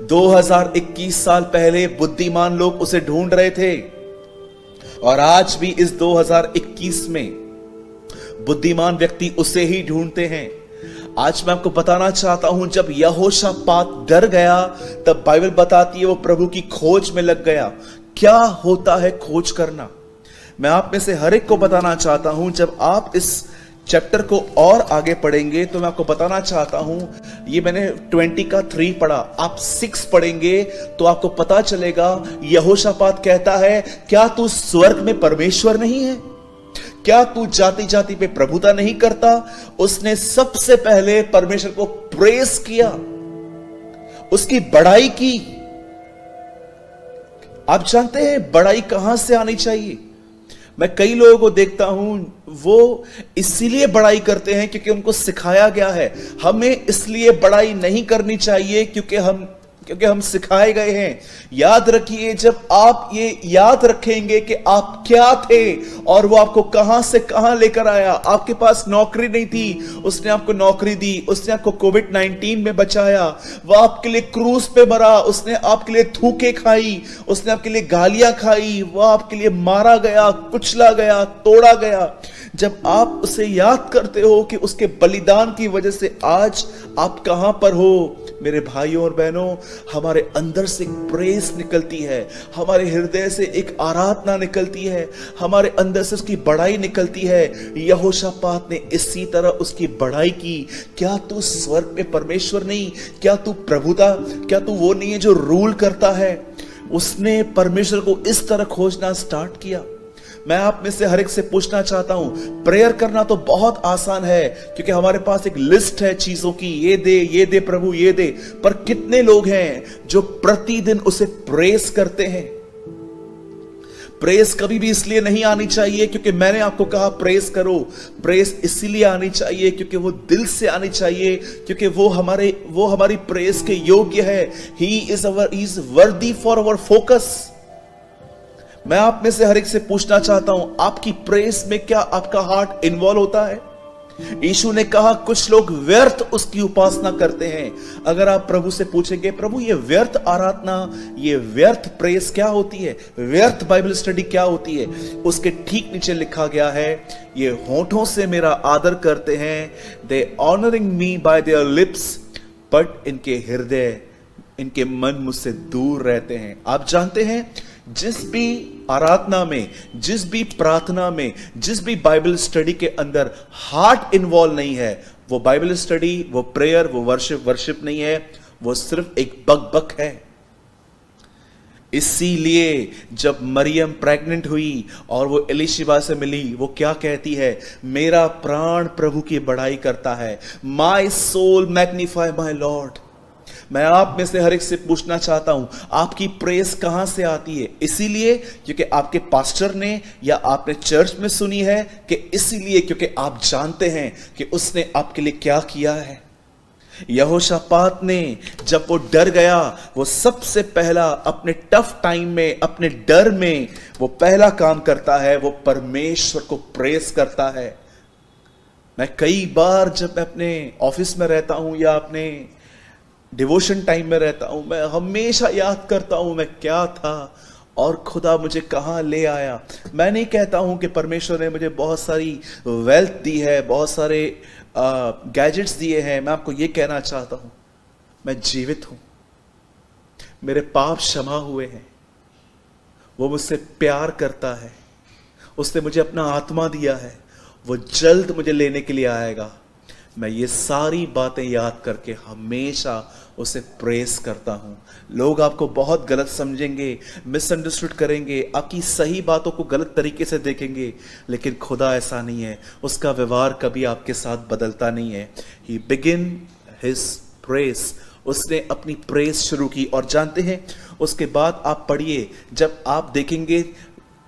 2021 साल पहले बुद्धिमान लोग उसे ढूंढ रहे थे और आज भी इस 2021 में बुद्धिमान व्यक्ति उसे ही ढूंढते हैं। आज मैं आपको बताना चाहता हूं, जब यहोशापात डर गया तब बाइबल बताती है वो प्रभु की खोज में लग गया। क्या होता है खोज करना? मैं आप में से हर एक को बताना चाहता हूं, जब आप इस चैप्टर को और आगे पढ़ेंगे तो मैं आपको बताना चाहता हूं, ये मैंने 20 का 3 पढ़ा, आप 6 पढ़ेंगे तो आपको पता चलेगा यहोशापात कहता है, क्या तू स्वर्ग में परमेश्वर नहीं है? क्या तू जाति जाति पे प्रभुता नहीं करता? उसने सबसे पहले परमेश्वर को प्रेस किया, उसकी बड़ाई की। आप जानते हैं बड़ाई कहां से आनी चाहिए? मैं कई लोगों को देखता हूं, वो इसीलिए बड़ाई करते हैं क्योंकि उनको सिखाया गया है। हमें इसलिए बड़ाई नहीं करनी चाहिए क्योंकि हम सिखाए गए हैं। याद रखिए, जब आप ये याद रखेंगे कि आप क्या थे और वो आपको कहां से कहां लेकर आया। आपके पास नौकरी नहीं थी, उसने आपको नौकरी दी। उसने आपको कोविड-19 में बचाया। वो आपके लिए क्रूज पे मरा, उसने आपके लिए थूके खाई, उसने आपके लिए गालियां खाई, वो आपके लिए मारा गया, कुचला गया, तोड़ा गया। जब आप उसे याद करते हो कि उसके बलिदान की वजह से आज आप कहां पर हो, मेरे भाइयों और बहनों, हमारे अंदर से एक प्रेस निकलती है, हमारे हृदय से एक आराधना निकलती है, हमारे अंदर से उसकी बड़ाई निकलती है। यहोशापात ने इसी तरह उसकी बड़ाई की। क्या तू स्वर्ग में परमेश्वर नहीं? क्या तू प्रभुता, क्या तू वो नहीं है जो रूल करता है? उसने परमेश्वर को इस तरह खोजना स्टार्ट किया। मैं आप में से हर एक से पूछना चाहता हूं, प्रेयर करना तो बहुत आसान है क्योंकि हमारे पास एक लिस्ट है चीजों की, ये दे प्रभु, ये दे। पर कितने लोग हैं जो प्रतिदिन उसे प्रेस करते हैं? प्रेस कभी भी इसलिए नहीं आनी चाहिए क्योंकि मैंने आपको कहा प्रेस करो। प्रेस इसीलिए आनी चाहिए क्योंकि वो दिल से आनी चाहिए, क्योंकि वो हमारी प्रेस के योग्य है। ही इज वर्दी फॉर अवर फोकस। मैं आप में से हर एक से पूछना चाहता हूं, आपकी प्रेस में क्या आपका हार्ट इन्वॉल्व होता है? यीशु ने कहा कुछ लोग व्यर्थ उसकी उपासना करते हैं। अगर आप प्रभु से पूछेंगे, प्रभु ये व्यर्थ आराधना, ये व्यर्थ प्रेस क्या होती है, व्यर्थ बाइबल स्टडी क्या होती है, उसके ठीक नीचे लिखा गया है, ये होठों से मेरा आदर करते हैं, they honouring me by their lips, but इनके हृदय, इनके मन मुझसे दूर रहते हैं। आप जानते हैं, जिस भी आराधना में, जिस भी प्रार्थना में, जिस भी बाइबल स्टडी के अंदर हार्ट इन्वॉल्व नहीं है, वो बाइबल स्टडी, वो प्रेयर, वो वर्शिप नहीं है, वो सिर्फ एक बकबक है। इसीलिए जब मरियम प्रेग्नेंट हुई और वो एलिशिबा से मिली, वो क्या कहती है? मेरा प्राण प्रभु की बड़ाई करता है। My soul magnify my lord. मैं आप में से हर एक से पूछना चाहता हूं, आपकी प्रेस कहां से आती है? इसीलिए क्योंकि आपके पास्टर ने या आपने चर्च में सुनी है, कि इसीलिए क्योंकि आप जानते हैं कि उसने आपके लिए क्या किया है? यहोशापात ने जब वो डर गया, वो सबसे पहला अपने टफ टाइम में, अपने डर में, वो पहला काम करता है, वो परमेश्वर को प्रेस करता है। मैं कई बार जब मैं अपने ऑफिस में रहता हूं या अपने डिवोशन टाइम में रहता हूं, मैं हमेशा याद करता हूं मैं क्या था और खुदा मुझे कहां ले आया। मैं नहीं कहता हूं कि परमेश्वर ने मुझे बहुत सारी वेल्थ दी है, बहुत सारे गैजेट्स दिए हैं। मैं आपको यह कहना चाहता हूं, मैं जीवित हूं, मेरे पाप क्षमा हुए हैं, वो मुझसे प्यार करता है, उसने मुझे अपना आत्मा दिया है, वो जल्द मुझे लेने के लिए आएगा। मैं ये सारी बातें याद करके हमेशा उसे प्रेस करता हूं। लोग आपको बहुत गलत समझेंगे, मिसअंडरस्टूड करेंगे, आपकी सही बातों को गलत तरीके से देखेंगे, लेकिन खुदा ऐसा नहीं है। उसका व्यवहार कभी आपके साथ बदलता नहीं है। ही बिगिन हिज प्रेस, उसने अपनी प्रेस शुरू की। और जानते हैं, उसके बाद आप पढ़िए, जब आप देखेंगे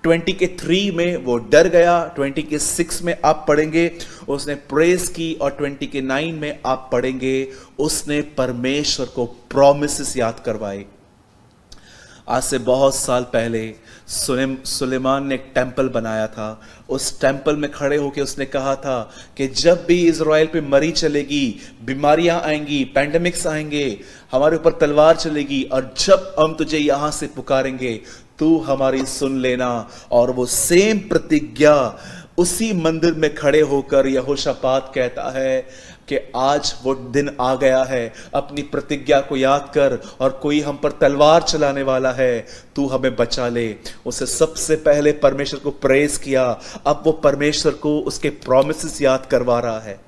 20 के 3 में वो डर गया, 20 के 6 में आप पढ़ेंगे उसने प्रेस की, और 20 के 9 में आप पढ़ेंगे उसने परमेश्वर को प्रॉमिसेस याद करवाए। आज से बहुत साल पहले सुलेमान ने एक टेंपल बनाया था। उस टेंपल में खड़े होकर उसने कहा था कि जब भी इज़राइल पे मरी चलेगी, बीमारियां आएंगी, पैंडेमिक्स आएंगे, हमारे ऊपर तलवार चलेगी, और जब हम तुझे यहां से पुकारेंगे तू हमारी सुन लेना। और वो सेम प्रतिज्ञा उसी मंदिर में खड़े होकर यहोशापात कहता है कि आज वो दिन आ गया है, अपनी प्रतिज्ञा को याद कर, और कोई हम पर तलवार चलाने वाला है, तू हमें बचा ले। उसे सबसे पहले परमेश्वर को प्रेज किया, अब वो परमेश्वर को उसके प्रॉमिसेस याद करवा रहा है।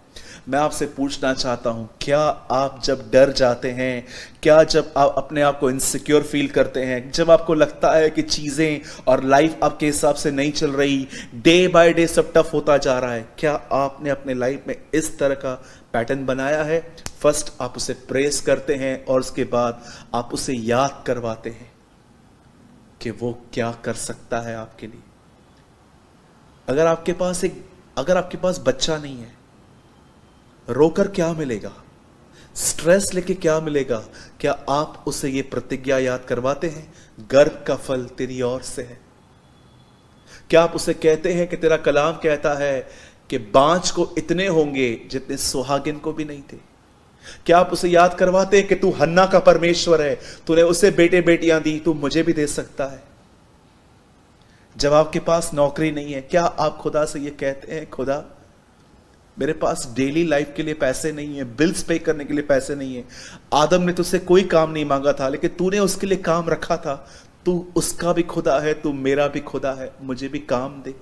मैं आपसे पूछना चाहता हूं, क्या आप जब डर जाते हैं, क्या जब आप अपने आप को इनसिक्योर फील करते हैं, जब आपको लगता है कि चीजें और लाइफ आपके हिसाब से नहीं चल रही, डे बाय डे सब टफ होता जा रहा है, क्या आपने अपने लाइफ में इस तरह का पैटर्न बनाया है? फर्स्ट आप उसे प्रेस करते हैं और उसके बाद आप उसे याद करवाते हैं कि वो क्या कर सकता है आपके लिए। अगर आपके पास बच्चा नहीं है, रोकर क्या मिलेगा, स्ट्रेस लेके क्या मिलेगा? क्या आप उसे ये प्रतिज्ञा याद करवाते हैं, गर्भ का फल तेरी ओर से है? क्या आप उसे कहते हैं कि तेरा कलाम कहता है कि बांझ को इतने होंगे जितने सुहागिन को भी नहीं थे? क्या आप उसे याद करवाते हैं कि तू हन्ना का परमेश्वर है, तूने उसे बेटे बेटियां दी, तू मुझे भी दे सकता है? जब आपके पास नौकरी नहीं है, क्या आप खुदा से ये कहते हैं, खुदा मेरे पास डेली लाइफ के लिए पैसे नहीं है, बिल्स पे करने के लिए पैसे नहीं है? आदम ने तुझसे कोई काम नहीं मांगा था, लेकिन तूने उसके लिए काम रखा था। तू उसका भी खुदा है, तू मेरा भी खुदा है, मुझे भी काम दे।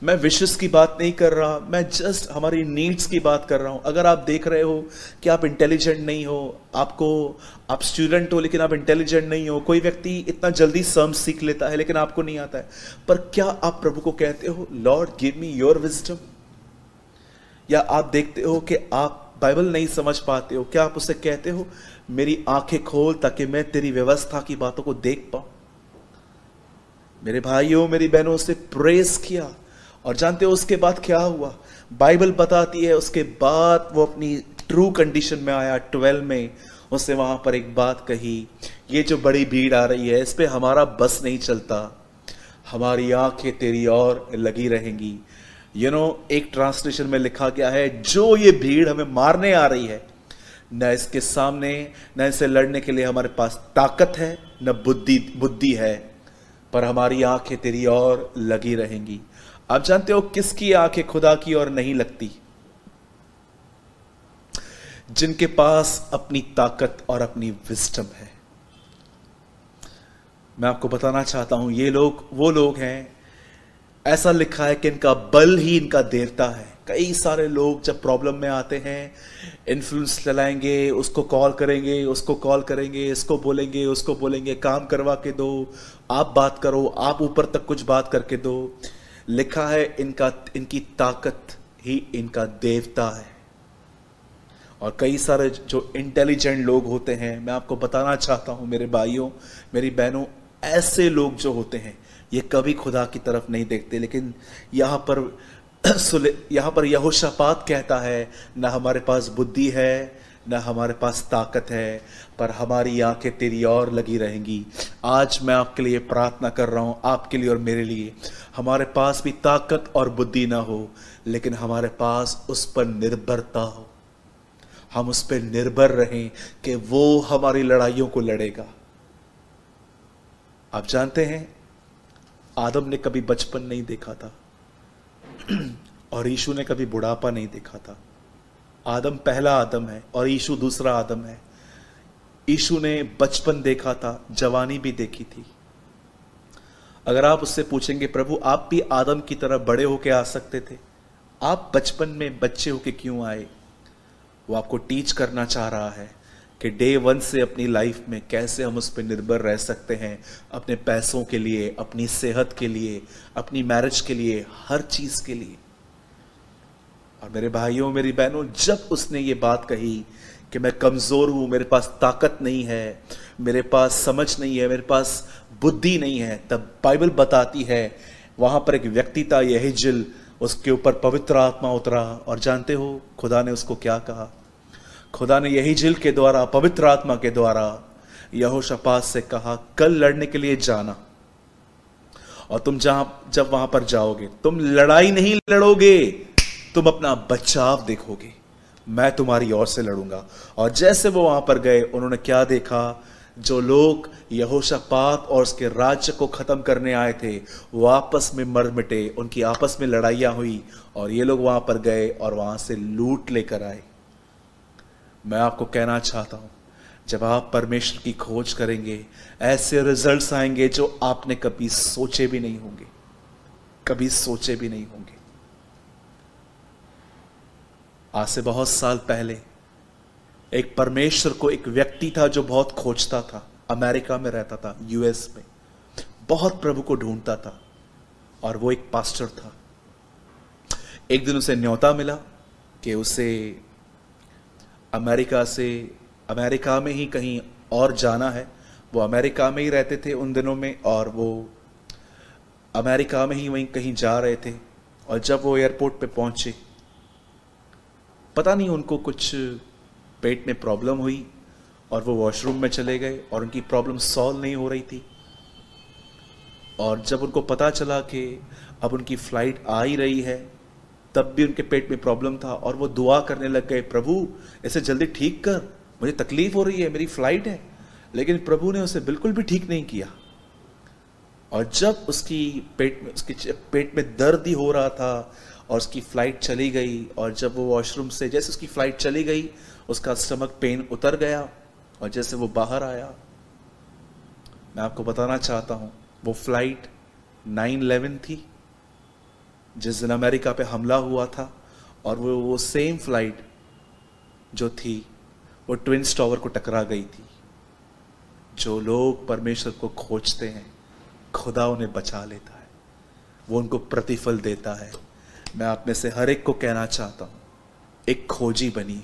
मैं विशेष की बात नहीं कर रहा, मैं जस्ट हमारी नीड्स की बात कर रहा हूं। अगर आप देख रहे हो कि आप इंटेलिजेंट नहीं हो, आप स्टूडेंट हो लेकिन आप इंटेलिजेंट नहीं हो, कोई व्यक्ति इतना जल्दी सम सीख लेता है लेकिन आपको नहीं आता है, पर क्या आप प्रभु को कहते हो, Lord give me your wisdom? या आप देखते हो कि आप बाइबल नहीं समझ पाते हो, क्या आप उसे कहते हो, मेरी आंखें खोल ताकि मैं तेरी व्यवस्था की बातों को देख पाऊं? मेरे भाइयों मेरी बहनों से प्रेस किया, और जानते हो उसके बाद क्या हुआ? बाइबल बताती है उसके बाद वो अपनी ट्रू कंडीशन में आया। 12 में उसने वहां पर एक बात कही, ये जो बड़ी भीड़ आ रही है इस पे हमारा बस नहीं चलता, हमारी आंखें तेरी ओर लगी रहेंगी। एक ट्रांसलेशन में लिखा गया है, जो ये भीड़ हमें मारने आ रही है, न इसके सामने, न इससे लड़ने के लिए हमारे पास ताकत है, न बुद्धि है, पर हमारी आंखें तेरी ओर लगी रहेंगी। आप जानते हो किसकी आंखें खुदा की ओर नहीं लगती? जिनके पास अपनी ताकत और अपनी विजडम है। मैं आपको बताना चाहता हूं, ये लोग वो लोग हैं, ऐसा लिखा है कि इनका बल ही इनका देवता है। कई सारे लोग जब प्रॉब्लम में आते हैं, इन्फ्लुएंस चलाएंगे, उसको कॉल करेंगे, उसको कॉल करेंगे, इसको बोलेंगे, उसको बोलेंगे, काम करवा के दो, आप बात करो, आप ऊपर तक कुछ बात करके दो। लिखा है इनकी ताकत ही इनका देवता है। और कई सारे जो इंटेलिजेंट लोग होते हैं, मैं आपको बताना चाहता हूं मेरे भाइयों मेरी बहनों, ऐसे लोग जो होते हैं ये कभी खुदा की तरफ नहीं देखते। लेकिन यहां पर यहोशापात कहता है, न हमारे पास बुद्धि है, न हमारे पास ताकत है, पर हमारी आंखें तेरी ओर लगी रहेंगी। आज मैं आपके लिए प्रार्थना कर रहा हूं, आपके लिए और मेरे लिए। हमारे पास भी ताकत और बुद्धि ना हो, लेकिन हमारे पास उस पर निर्भरता हो, हम उस पर निर्भर रहें कि वो हमारी लड़ाइयों को लड़ेगा। आप जानते हैं आदम ने कभी बचपन नहीं देखा था और यीशु ने कभी बुढ़ापा नहीं देखा था। आदम पहला आदम है और यीशु दूसरा आदम है। यीशु ने बचपन देखा था, जवानी भी देखी थी। अगर आप उससे पूछेंगे, प्रभु आप भी आदम की तरह बड़े होके आ सकते थे, आप बचपन में बच्चे होके क्यों आए? वो आपको टीच करना चाह रहा है कि डे 1 से अपनी लाइफ में कैसे हम उस पर निर्भर रह सकते हैं, अपने पैसों के लिए, अपनी सेहत के लिए, अपनी मैरिज के लिए, हर चीज के लिए। और मेरे भाइयों मेरी बहनों, जब उसने ये बात कही कि मैं कमजोर हूं, मेरे पास ताकत नहीं है, मेरे पास समझ नहीं है, मेरे पास बुद्धि नहीं है, तब बाइबल बताती है वहां पर एक व्यक्ति था यहीजिल, उसके ऊपर पवित्र आत्मा उतरा। और जानते हो खुदा ने उसको क्या कहा? खुदा ने यहीजिल के द्वारा, पवित्र आत्मा के द्वारा यहोशापात से कहा, कल लड़ने के लिए जाना, और तुम जब वहां पर जाओगे तुम लड़ाई नहीं लड़ोगे, तुम अपना बचाव देखोगे, मैं तुम्हारी ओर से लड़ूंगा। और जैसे वो वहां पर गए, उन्होंने क्या देखा, जो लोग यहोशापात और उसके राज्य को खत्म करने आए थे वो आपस में मर मिटे, उनकी आपस में लड़ाइयां हुई, और ये लोग वहां पर गए और वहां से लूट लेकर आए। मैं आपको कहना चाहता हूं, जब आप परमेश्वर की खोज करेंगे, ऐसे रिजल्ट्स आएंगे जो आपने कभी सोचे भी नहीं होंगे, कभी सोचे भी नहीं होंगे। आज से बहुत साल पहले एक परमेश्वर को एक व्यक्ति था जो बहुत खोजता था, अमेरिका में रहता था, यूएस में, बहुत प्रभु को ढूंढता था, और वो एक पास्टर था। एक दिन उसे न्योता मिला कि उसे अमेरिका में ही कहीं और जाना है। वो अमेरिका में ही रहते थे उन दिनों में, और वो अमेरिका में ही वहीं कहीं जा रहे थे। और जब वो एयरपोर्ट पे पहुंचे, पता नहीं उनको कुछ पेट में प्रॉब्लम हुई और वो वॉशरूम में चले गए और उनकी प्रॉब्लम सॉल्व नहीं हो रही थी। और जब उनको पता चला कि अब उनकी फ्लाइट आ ही रही है, तब भी उनके पेट में प्रॉब्लम था, और वो दुआ करने लग गए, प्रभु इसे जल्दी ठीक कर, मुझे तकलीफ हो रही है, मेरी फ्लाइट है। लेकिन प्रभु ने उसे बिल्कुल भी ठीक नहीं किया। और जब उसके पेट में दर्द ही हो रहा था और उसकी फ्लाइट चली गई, और जब वो वॉशरूम से जैसे उसकी फ्लाइट चली गई, उसका स्टमक पेन उतर गया, और जैसे वो बाहर आया, मैं आपको बताना चाहता हूं, वो फ्लाइट 9/11 थी, जिस दिन अमेरिका पे हमला हुआ था। और वो सेम फ्लाइट जो थी वो ट्विन्स टावर को टकरा गई थी। जो लोग परमेश्वर को खोजते हैं, खुदा उन्हें बचा लेता है, वो उनको प्रतिफल देता है। मैं आप में से हर एक को कहना चाहता हूं, एक खोजी बनिए,